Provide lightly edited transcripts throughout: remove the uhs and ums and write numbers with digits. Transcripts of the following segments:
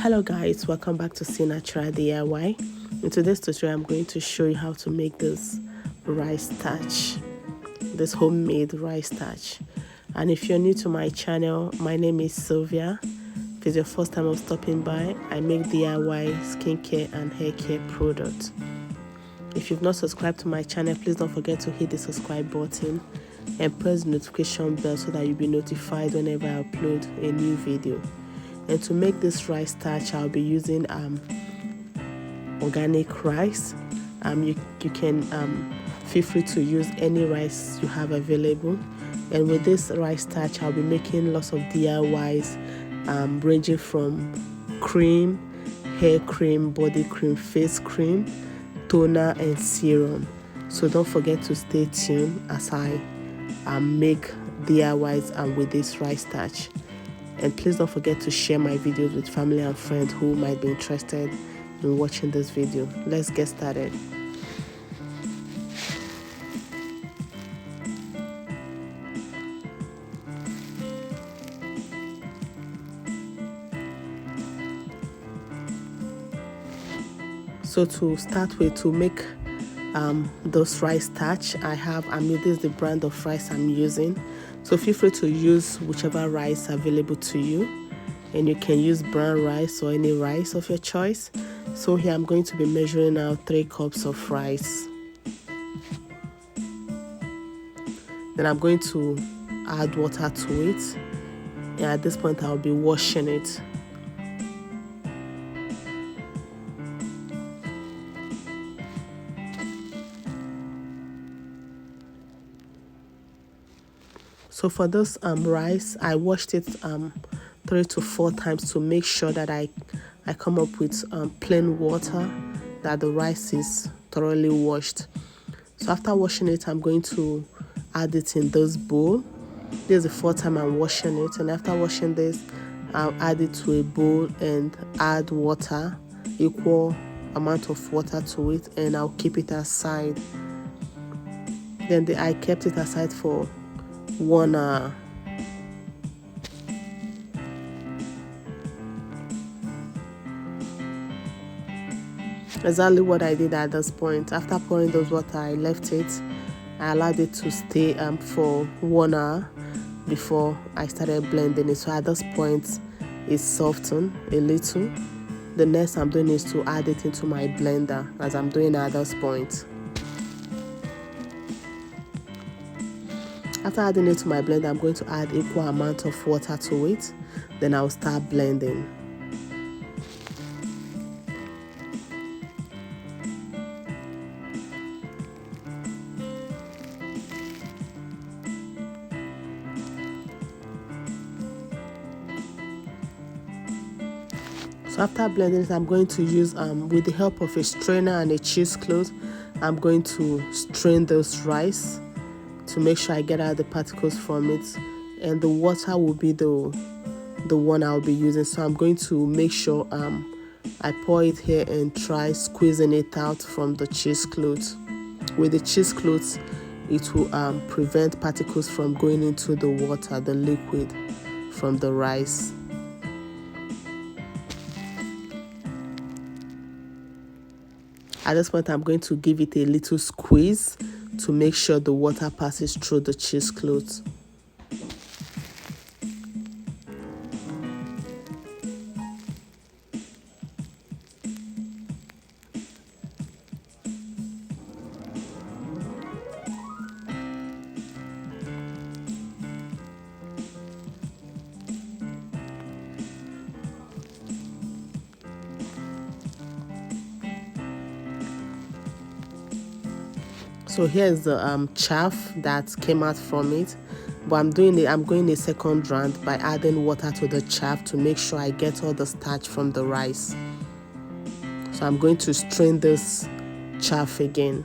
Hello guys, welcome back to See Natural DIY. In today's tutorial, I'm going to show you how to make this rice starch, this homemade rice starch. And if you're new to my channel, my name is Sylvia. If it's your first time of stopping by, I make DIY skincare and hair care products. If you've not subscribed to my channel, please don't forget to hit the subscribe button and press the notification bell so that you'll be notified whenever I upload a new video. And to make this rice starch, I'll be using organic rice. You can feel free to use any rice you have available. And with this rice starch, I'll be making lots of DIYs ranging from cream, hair cream, body cream, face cream, toner, and serum. So don't forget to stay tuned as I make DIYs with this rice starch. And please don't forget to share my videos with family and friends who might be interested in watching this video. Let's get started. So to start with, to make this rice starch, this is the brand of rice I'm using. So feel free to use whichever rice available to you, and you can use brown rice or any rice of your choice. So here I'm going to be measuring out 3 cups of rice. Then I'm going to add water to it, and at this point I'll be washing it. So for this rice, I washed it 3 to 4 times to make sure that I come up with plain water, that the rice is thoroughly washed. So after washing it, I'm going to add it in this bowl. This is the 4th time I'm washing it, and after washing this, I'll add it to a bowl and add water, equal amount of water to it, and I'll keep it aside. Then I kept it aside for 1 hour. Exactly what I did at this point. After pouring those water, I left it. I allowed it to stay for 1 hour before I started blending it. So at this point, it's softened a little. The next I'm doing is to add it into my blender, as I'm doing at this point. After adding it to my blender, I'm going to add equal amount of water to it. Then I'll start blending. So after blending it, I'm going to use, with the help of a strainer and a cheesecloth, I'm going to strain this rice to make sure I get out the particles from it, and the water will be the one I'll be using. So I'm going to make sure I pour it here and try squeezing it out from the cheesecloth. With the cheesecloth, it will prevent particles from going into the water, the liquid from the rice. At this point, I'm going to give it a little squeeze to make sure the water passes through the cheesecloth. So here's the chaff that came out from it, but I'm going a second round by adding water to the chaff to make sure I get all the starch from the rice. So I'm going to strain this chaff again.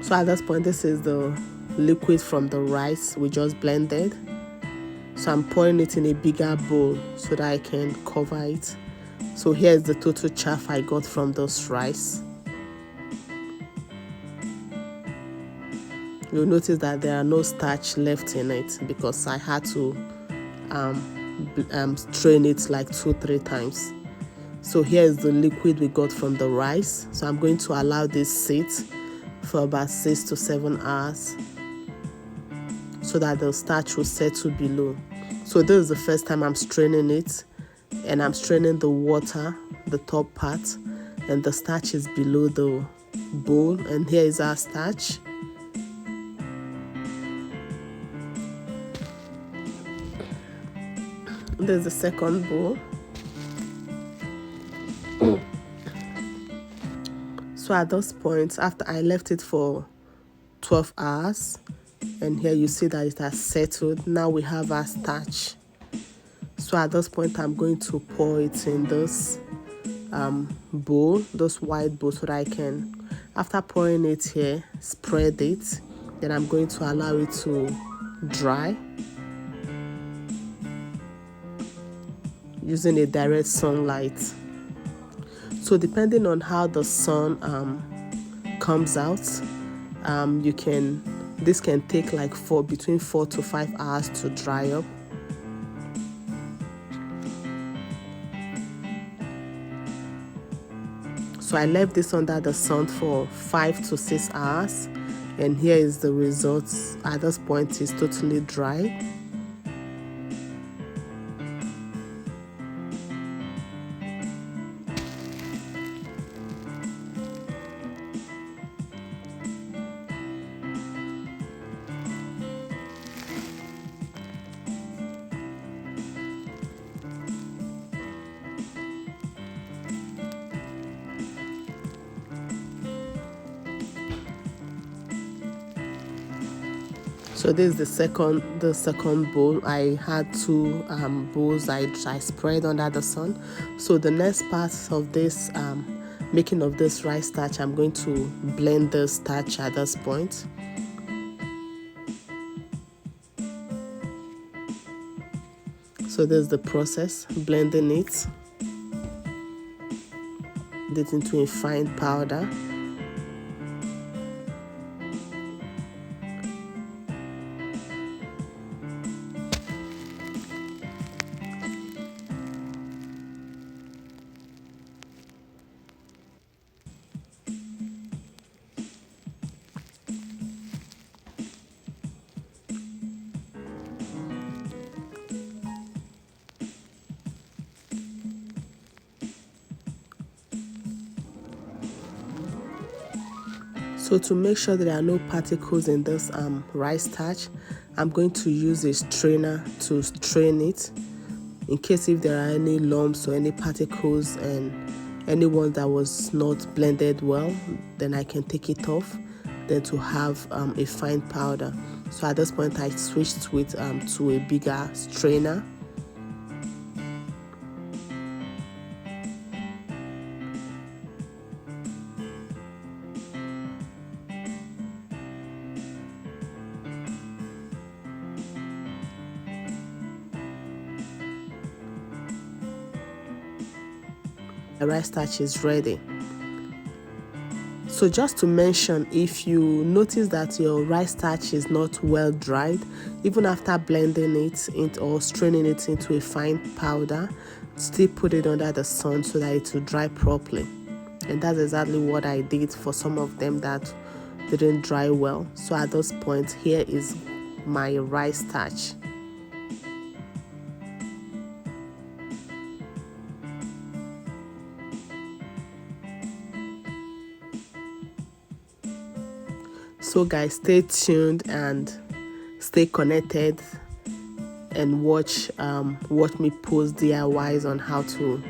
So at this point, this is the liquid from the rice we just blended. So I'm pouring it in a bigger bowl so that I can cover it. So here's the total chaff I got from this rice. you'll notice that there are no starch left in it because I had to strain it like 2-3 times. So here is the liquid we got from the rice. So I'm going to allow this sit for about 6 to 7 hours so that the starch will settle below. So this is the first time I'm straining it, and I'm straining the water, the top part, and the starch is below the bowl. And here is our starch. There's the second bowl. So at this point, after I left it for 12 hours, and here you see that it has settled. Now we have our starch. So at this point, I'm going to pour it in this bowl, this white bowl, so that I can, after pouring it here, spread it. Then I'm going to allow it to dry using a direct sunlight. So depending on how the sun comes out, this can take like between 4 to 5 hours to dry up. So I left this under the sun for 5 to 6 hours, and here is the results. At this point, it's totally dry. So this is the second bowl. I had 2 bowls I spread under the sun. So the next part of this making of this rice starch, I'm going to blend the starch at this point. So this is the process, blending it into a fine powder. So to make sure that there are no particles in this rice starch, I'm going to use a strainer to strain it. In case if there are any lumps or any particles and any one that was not blended well, then I can take it off, then to have a fine powder. So at this point, I switched to a bigger strainer. The rice starch is ready. So just to mention, if you notice that your rice starch is not well dried, even after blending it or straining it into a fine powder, still put it under the sun so that it will dry properly. And that's exactly what I did for some of them that didn't dry well. So at this point, here is my rice starch. So guys, stay tuned and stay connected and watch me post DIYs on how to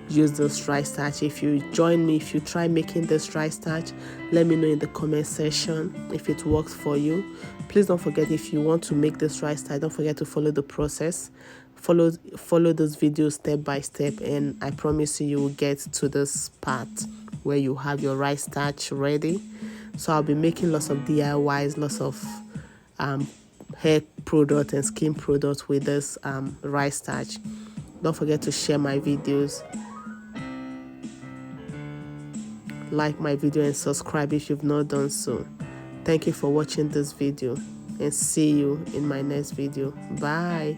use this rice starch. If you join me, if you try making this rice starch, let me know in the comment section if it works for you. Please don't forget, if you want to make this rice starch, don't forget to follow the process. Follow this video step by step, and I promise you will get to this part where you have your rice starch ready. So I'll be making lots of DIYs, lots of hair product and skin products with this rice starch. Don't forget to share my videos, like my video, and subscribe if you've not done so. Thank you for watching this video, and see you in my next video. Bye.